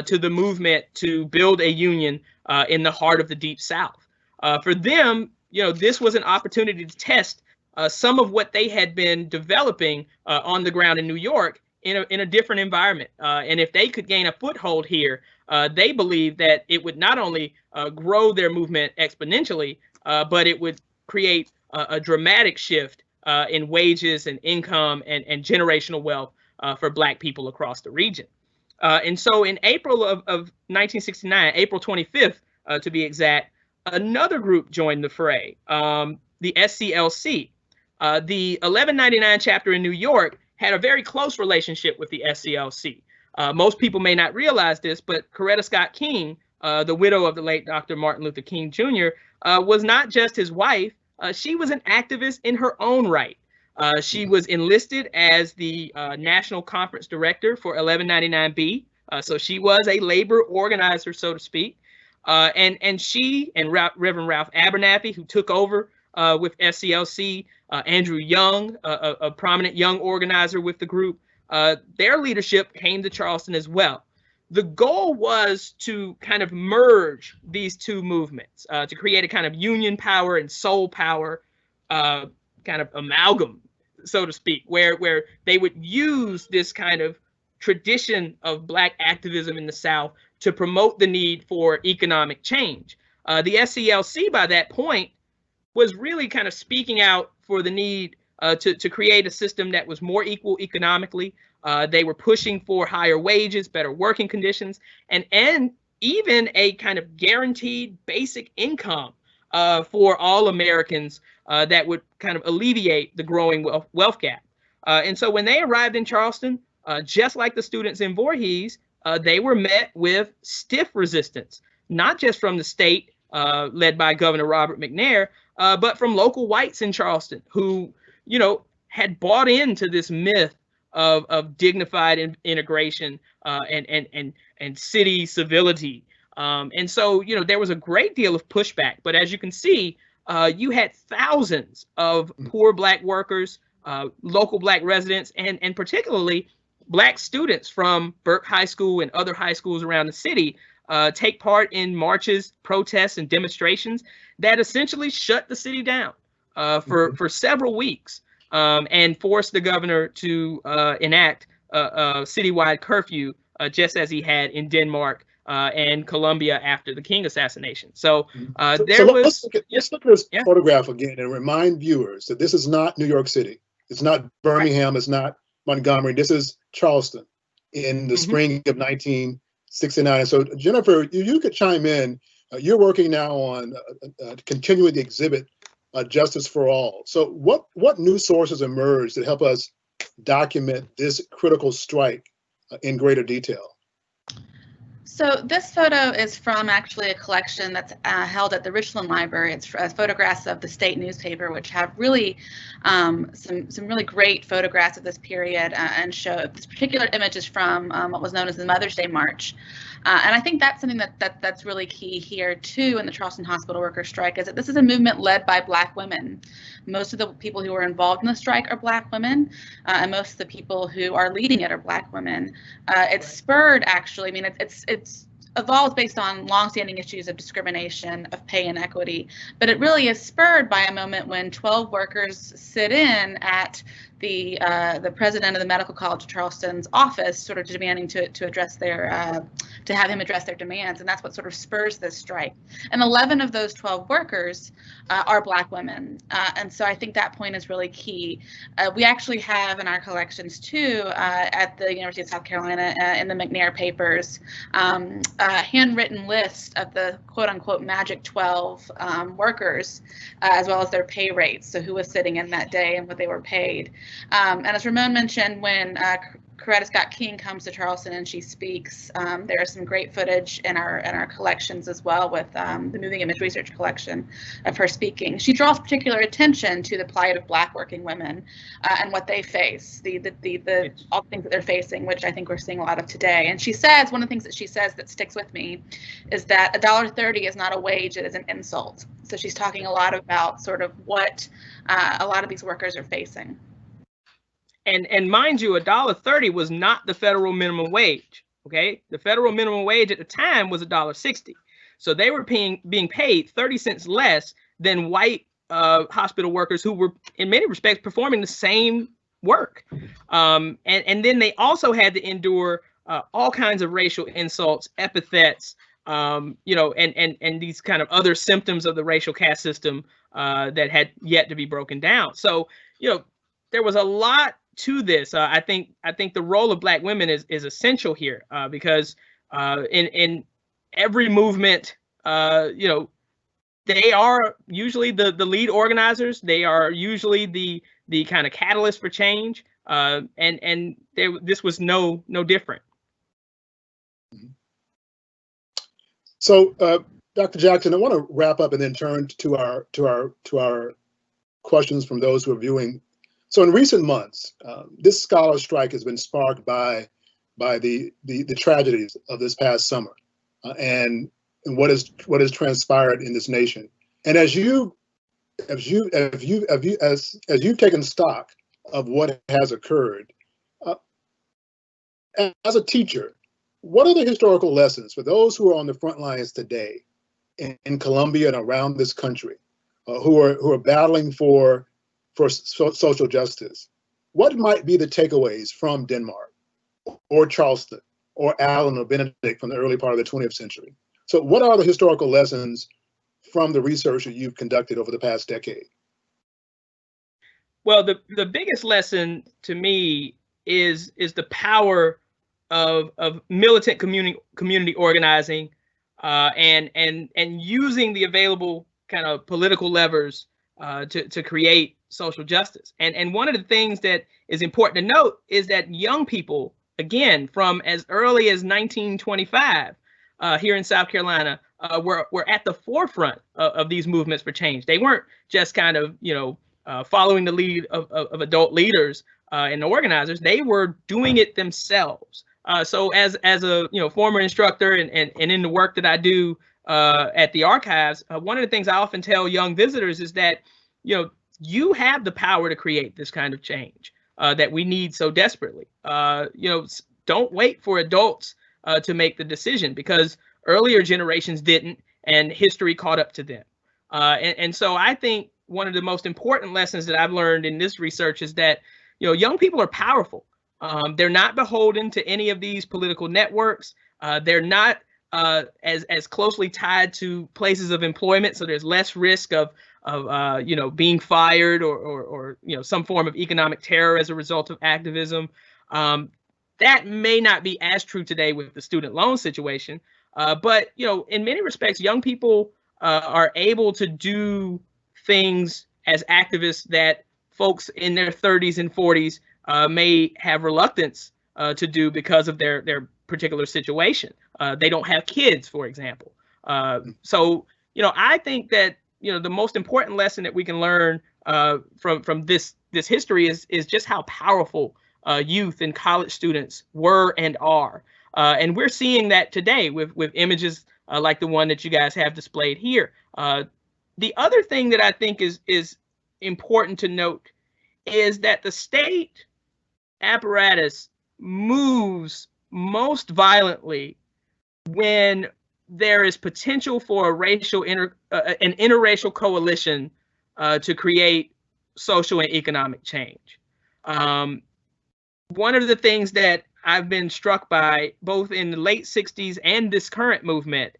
to the movement to build a union in the heart of the Deep South. For them, this was an opportunity to test some of what they had been developing on the ground in New York in a different environment. And if they could gain a foothold here, they believed that it would not only grow their movement exponentially, but it would create a dramatic shift in wages and income and generational wealth for Black people across the region. And so in April of 1969, April 25th, to be exact, another group joined the fray, the SCLC. The 1199 chapter in New York had a very close relationship with the SCLC. Most people may not realize this, but Coretta Scott King, the widow of the late Dr. Martin Luther King Jr., was not just his wife, she was an activist in her own right. She was enlisted as the National Conference Director for 1199B, so she was a labor organizer, so to speak. And she and Reverend Ralph Abernathy, who took over with SCLC, Andrew Young, a prominent young organizer with the group, their leadership came to Charleston as well. The goal was to kind of merge these two movements, to create a kind of union power and soul power kind of amalgam, so to speak, where they would use this kind of tradition of Black activism in the South to promote the need for economic change. The SCLC by that point was really kind of speaking out for the need to create a system that was more equal economically. They were pushing for higher wages, better working conditions, and even a kind of guaranteed basic income for all Americans that would kind of alleviate the growing wealth gap. And so when they arrived in Charleston, just like the students in Voorhees, they were met with stiff resistance, not just from the state led by Governor Robert McNair, but from local whites in Charleston who, had bought into this myth of dignified integration and city civility. And so, there was a great deal of pushback. But as you can see, you had thousands of poor Black workers, local Black residents, and particularly Black students from Burke High School and other high schools around the city take part in marches, protests, and demonstrations that essentially shut the city down for several weeks and forced the governor to enact a citywide curfew, just as he had in Denmark and Colombia after the King assassination. So let's look at this photograph again and remind viewers that this is not New York City. It's not Birmingham. Right. It's not Montgomery. This is Charleston in the spring of 1969. So Jennifer, you could chime in. You're working now on continuing the exhibit, Justice for All. So what new sources emerged that help us document this critical strike in greater detail? So this photo is from actually a collection that's held at the Richland Library. It's photographs of the state newspaper, which have really some really great photographs of this period and show this particular image is from what was known as the Mother's Day March. And I think that's something that's really key here too in the Charleston hospital worker strike, is that this is a movement led by Black women. Most of the people who are involved in the strike are Black women, and most of the people who are leading it are Black women. It's spurred, actually, I mean, it's evolved based on longstanding issues of discrimination, of pay inequity, but it really is spurred by a moment when 12 workers sit in at the president of the Medical College of Charleston's office, sort of demanding to address their to have him address their demands, and that's what sort of spurs this strike. And 11 of those 12 workers are Black women, and so I think that point is really key. We actually have in our collections too, at the University of South Carolina, in the McNair papers, a handwritten list of the quote-unquote magic 12 workers, as well as their pay rates, so who was sitting in that day and what they were paid. And as Ramon mentioned, when Coretta Scott King comes to Charleston and she speaks, there is some great footage in our collections as well, with the Moving Image Research collection of her speaking. She draws particular attention to the plight of Black working women and what they face, all the things that they're facing, which I think we're seeing a lot of today. And she says, one of the things that she says that sticks with me is that $1.30 is not a wage, it is an insult. So she's talking a lot about sort of what a lot of these workers are facing. And mind you, $1.30 was not the federal minimum wage. Okay, the federal minimum wage at the time was $1.60, so they were being paid 30 cents less than white hospital workers who were, in many respects, performing the same work. And then they also had to endure all kinds of racial insults, epithets, and these kind of other symptoms of the racial caste system that had yet to be broken down. So, there was a lot to this. I think the role of Black women is essential here, because in every movement, they are usually the lead organizers. They are usually the kind of catalyst for change, and this was no different. So, Dr. Jackson, I want to wrap up and then turn to our questions from those who are viewing. So, in recent months, this scholar strike has been sparked by the tragedies of this past summer, and what has transpired in this nation. And as you've taken stock of what has occurred, as a teacher, what are the historical lessons for those who are on the front lines today in Columbia and around this country, who are battling for social justice? What might be the takeaways from Denmark or Charleston or Allen or Benedict from the early part of the 20th century? So what are the historical lessons from the research that you've conducted over the past decade? Well, the biggest lesson to me is the power of militant community organizing, and using the available kind of political levers to create social justice. And one of the things that is important to note is that young people, again, from as early as 1925 here in South Carolina, were at the forefront of these movements for change. They weren't just kind of following the lead of adult leaders and organizers. They were doing it themselves. So as a former instructor and in the work that I do at the archives, one of the things I often tell young visitors is that you have the power to create this kind of change that we need so desperately. Don't wait for adults to make the decision, because earlier generations didn't, and history caught up to them. And so I think one of the most important lessons that I've learned in this research is that young people are powerful. They're not beholden to any of these political networks. They're not as closely tied to places of employment, so there's less risk of being fired or some form of economic terror as a result of activism. That may not be as true today with the student loan situation, but in many respects, young people are able to do things as activists that folks in their 30s and 40s may have reluctance to do because of their particular situation. They don't have kids, for example. So I think that the most important lesson that we can learn from this history is just how powerful youth and college students were and are. And we're seeing that today with images like the one that you guys have displayed here. The other thing that I think is important to note is that the state apparatus moves most violently when there is potential for an interracial coalition to create social and economic change. One of the things that I've been struck by, both in the late 60s and this current movement,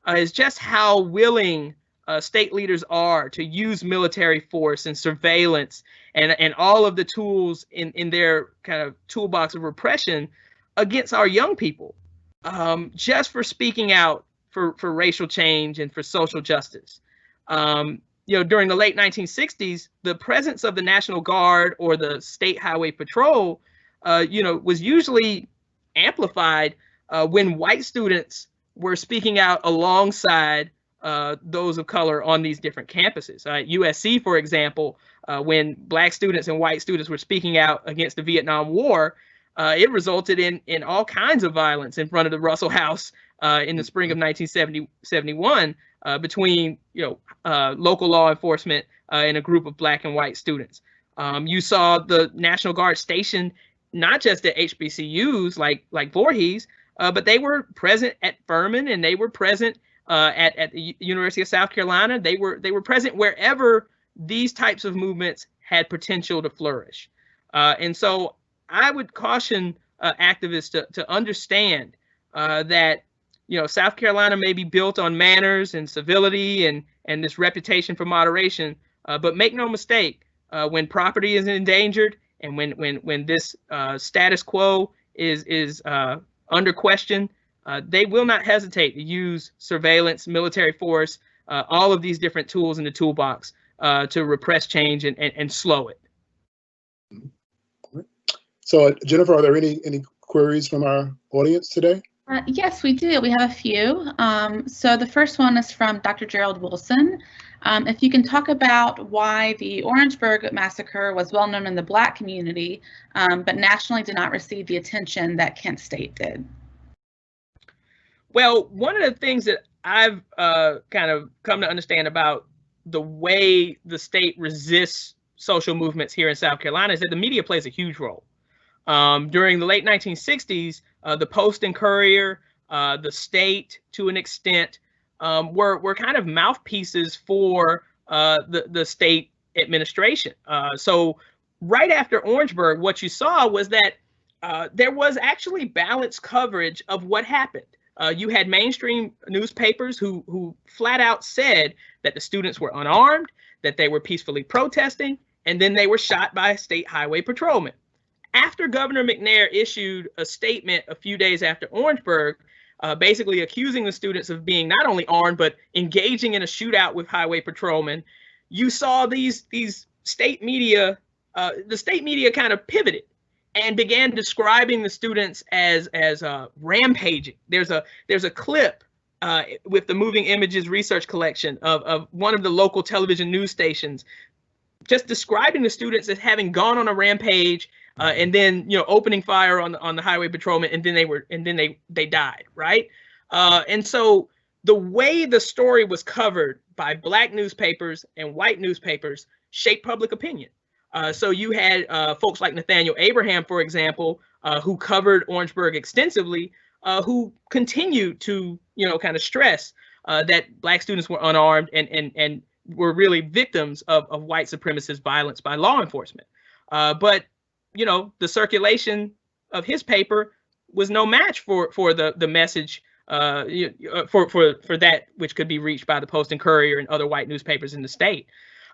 is just how willing state leaders are to use military force and surveillance and all of the tools in their kind of toolbox of repression against our young people, just for speaking out for racial change and for social justice. During the late 1960s, the presence of the National Guard or the State Highway Patrol, was usually amplified when white students were speaking out alongside those of color on these different campuses. At USC, for example, when Black students and white students were speaking out against the Vietnam War, it resulted in all kinds of violence in front of the Russell House in the spring of 1971 between local law enforcement and a group of Black and white students. You saw the National Guard stationed not just at HBCUs like Voorhees, but they were present at Furman, and they were present at the University of South Carolina. They were present wherever these types of movements had potential to flourish. And so I would caution activists to understand that South Carolina may be built on manners and civility and this reputation for moderation, but make no mistake, when property is endangered And when this status quo is under question, they will not hesitate to use surveillance, military force, all of these different tools in the toolbox to repress change and slow it. So, Jennifer, are there any queries from our audience today? Yes, we do. We have a few. So the first one is from Dr. Gerald Wilson. If you can talk about why the Orangeburg massacre was well known in the Black community, but nationally did not receive the attention that Kent State did. Well, one of the things that I've kind of come to understand about the way the state resists social movements here in South Carolina is that the media plays a huge role. During the late 1960s, the Post and Courier, the state, to an extent, were kind of mouthpieces for the state administration. So right after Orangeburg, what you saw was that there was actually balanced coverage of what happened. You had mainstream newspapers who flat out said that the students were unarmed, that they were peacefully protesting, and then they were shot by state highway patrolmen. After Governor McNair issued a statement a few days after Orangeburg, basically accusing the students of being not only armed, but engaging in a shootout with highway patrolmen, you saw these state media, the state media kind of pivoted and began describing the students as rampaging. There's a clip with the Moving Images Research Collection of one of the local television news stations just describing the students as having gone on a rampage and then opening fire on the highway patrolman, and then they died, right? And so the way the story was covered by Black newspapers and white newspapers shaped public opinion. So you had folks like Nathaniel Abraham, for example, who covered Orangeburg extensively, who continued to kind of stress that Black students were unarmed and were really victims of white supremacist violence by law enforcement. But the circulation of his paper was no match for the message for that which could be reached by the Post and Courier and other white newspapers in the state.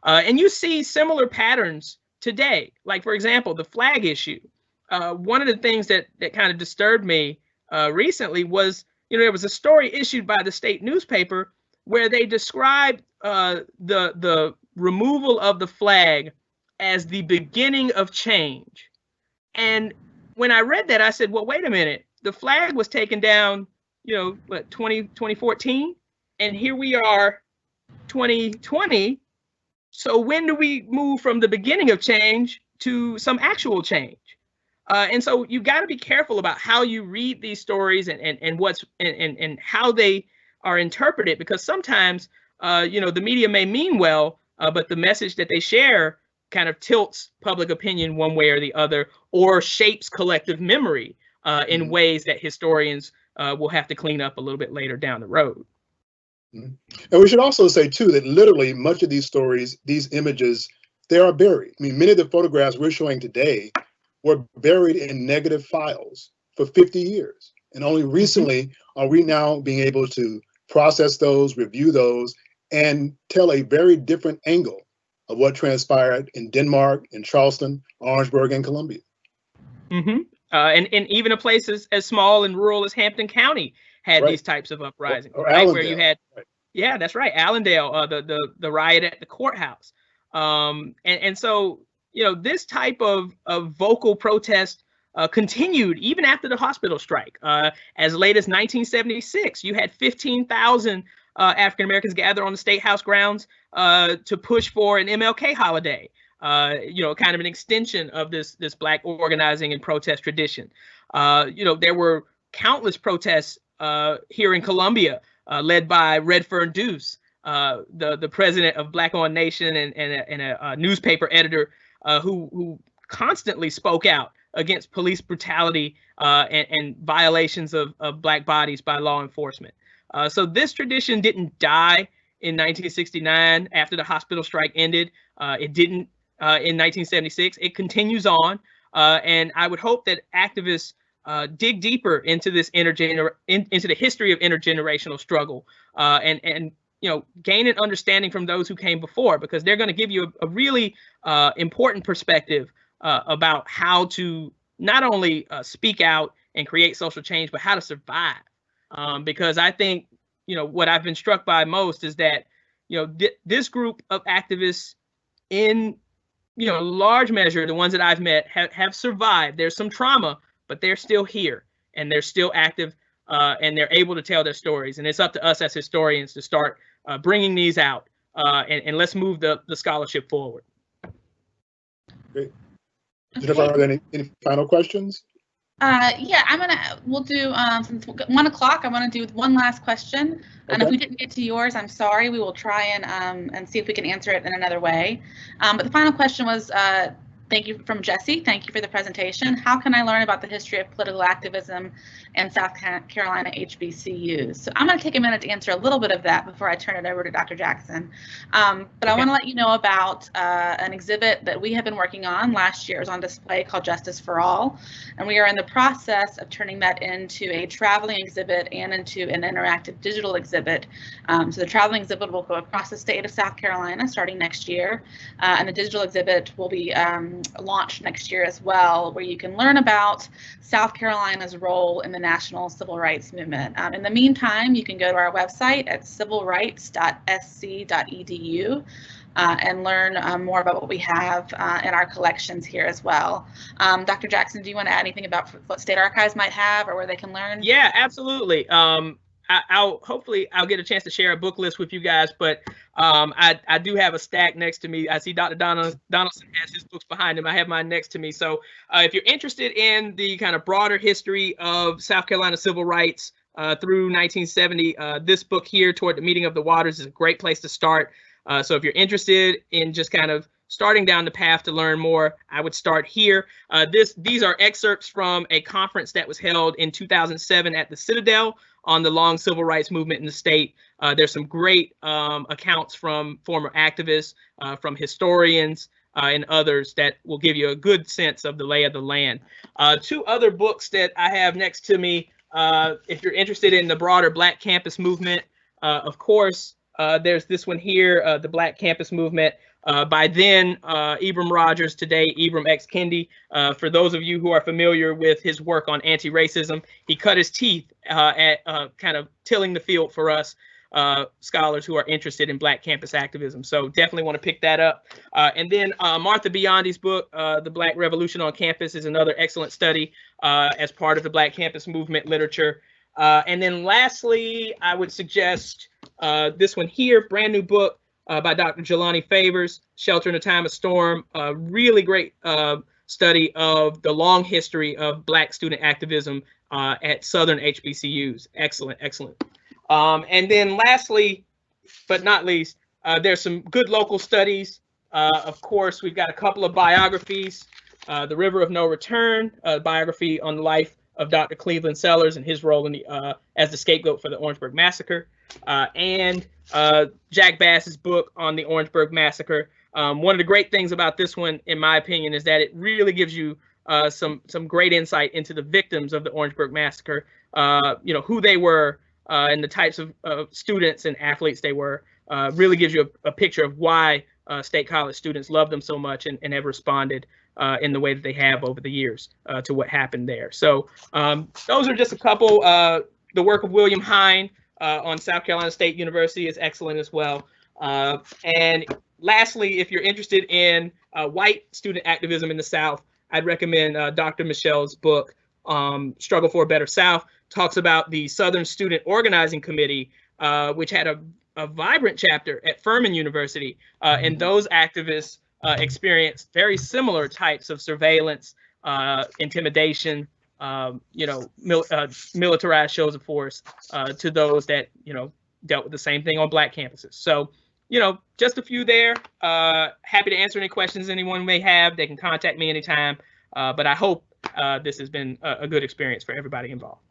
And you see similar patterns today. Like, for example, the flag issue. One of the things that kind of disturbed me recently was, there was a story issued by the state newspaper where they described the removal of the flag as the beginning of change. And when I read that, I said, well, wait a minute. The flag was taken down, 2014, and here we are, 2020. So when do we move from the beginning of change to some actual change? And so you got to be careful about how you read these stories and how they are interpreted, because sometimes, the media may mean well, but the message that they share kind of tilts public opinion one way or the other, or shapes collective memory in ways that historians will have to clean up a little bit later down the road. And we should also say, too, that literally much of these stories, these images, they are buried. I mean, many of the photographs we're showing today were buried in negative files for 50 years. And only recently are we now being able to process those, review those, and tell a very different angle of what transpired in Denmark, in Charleston, Orangeburg, and Columbia. And even a place as small and rural as Hampton County had these types of uprisings, right? Where you had, yeah, that's right, Allendale, the riot at the courthouse. And so, this type of vocal protest continued even after the hospital strike. As late as 1976, you had 15,000 African Americans gather on the State House grounds to push for an MLK holiday, kind of an extension of this Black organizing and protest tradition. There were countless protests here in Columbia, led by Redfern Deuce, the president of Black On Nation and a newspaper editor who constantly spoke out against police brutality and violations of Black bodies by law enforcement. So this tradition didn't die in 1969 after the hospital strike ended. It didn't in 1976. It continues on. And I would hope that activists dig deeper into this into the history of intergenerational struggle and gain an understanding from those who came before, because they're going to give you a really important perspective about how to not only speak out and create social change, but how to survive. Because I think, what I've been struck by most is that, this group of activists in, large measure, the ones that I've met have survived. There's some trauma, but they're still here and they're still active and they're able to tell their stories. And it's up to us as historians to start bringing these out and let's move the scholarship forward. Great. Jennifer, are there any final questions? Yeah, we'll do, since 1 o'clock, I want to do one last question. Okay. And if we didn't get to yours, I'm sorry. We will try and see if we can answer it in another way. But the final question was, thank you, from Jesse. Thank you for the presentation. How can I learn about the history of political activism in South Carolina HBCUs? So I'm going to take a minute to answer a little bit of that before I turn it over to Dr. Jackson. But I want to let you know about an exhibit that we have been working on. Last year it was on display called Justice for All. And we are in the process of turning that into a traveling exhibit and into an interactive digital exhibit. So the traveling exhibit will go across the state of South Carolina starting next year. And the digital exhibit will be launched next year as well, where you can learn about South Carolina's role in the national civil rights movement. In the meantime, you can go to our website at civilrights.sc.edu and learn more about what we have in our collections here as well. Dr. Jackson, do you want to add anything about what State Archives might have or where they can learn? Yeah, absolutely. Hopefully I'll get a chance to share a book list with you guys, but I do have a stack next to me. I see Dr. Donaldson has his books behind him. I have mine next to me. So if you're interested in the kind of broader history of South Carolina civil rights through 1970, this book here, Toward the Meeting of the Waters, is a great place to start. So if you're interested in just kind of starting down the path to learn more, I would start here. These are excerpts from a conference that was held in 2007 at the Citadel on the long civil rights movement in the state. There's some great accounts from former activists, from historians, and others that will give you a good sense of the lay of the land. Two other books that I have next to me, if you're interested in the broader Black campus movement, of course, there's this one here, The Black Campus Movement, by then Ibram Rogers, today Ibram X. Kendi. For those of you who are familiar with his work on anti-racism, he cut his teeth at kind of tilling the field for us scholars who are interested in Black campus activism. So definitely want to pick that up. And then Martha Biondi's book, The Black Revolution on Campus, is another excellent study as part of the Black campus movement literature. And then lastly, I would suggest this one here, brand new book by Dr. Jelani Favors, Shelter in a Time of Storm. Really great study of the long history of Black student activism at Southern HBCUs. Excellent, excellent. And then lastly, but not least, there's some good local studies. Of course, we've got a couple of biographies. The River of No Return, a biography on the life of Dr. Cleveland Sellers and his role in the as the scapegoat for the Orangeburg Massacre, and Jack Bass's book on the Orangeburg Massacre. One of the great things about this one, in my opinion, is that it really gives you some great insight into the victims of the Orangeburg Massacre, who they were and the types of students and athletes they were. Really gives you a picture of why State College students love them so much and have responded in the way that they have over the years to what happened there. So those are just a couple. The work of William Hine on South Carolina State University is excellent as well. And lastly, if you're interested in white student activism in the South, I'd recommend Dr. Michelle's book, Struggle for a Better South. Talks about the Southern Student Organizing Committee, which had a vibrant chapter at Furman University, and those activists experienced very similar types of surveillance, intimidation, militarized shows of force to those that dealt with the same thing on Black campuses. So just a few there. Happy to answer any questions anyone may have. They can contact me anytime. But I hope this has been a good experience for everybody involved.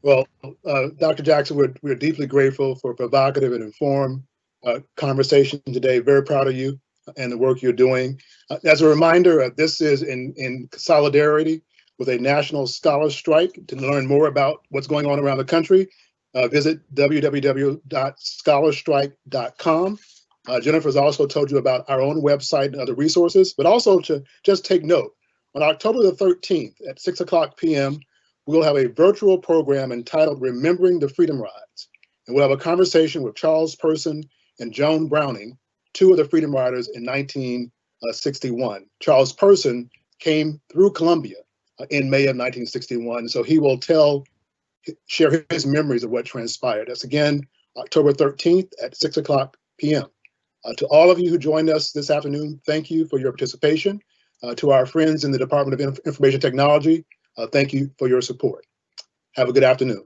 Well, Dr. Jackson, we're deeply grateful for a provocative and informed conversation today. Very proud of you and the work you're doing. As a reminder, this is in solidarity with a national scholar strike. To learn more about what's going on around the country, visit www.scholarstrike.com. Jennifer's also told you about our own website and other resources, but also to just take note, on October the 13th at 6:00 p.m., we'll have a virtual program entitled Remembering the Freedom Rides. And we'll have a conversation with Charles Person and Joan Browning, two of the Freedom Riders in 1961. Charles Person came through Columbia in May of 1961, so he will share his memories of what transpired. That's again, October 13th at 6:00 p.m. To all of you who joined us this afternoon, thank you for your participation. To our friends in the Department of Information Technology, thank you for your support. Have a good afternoon.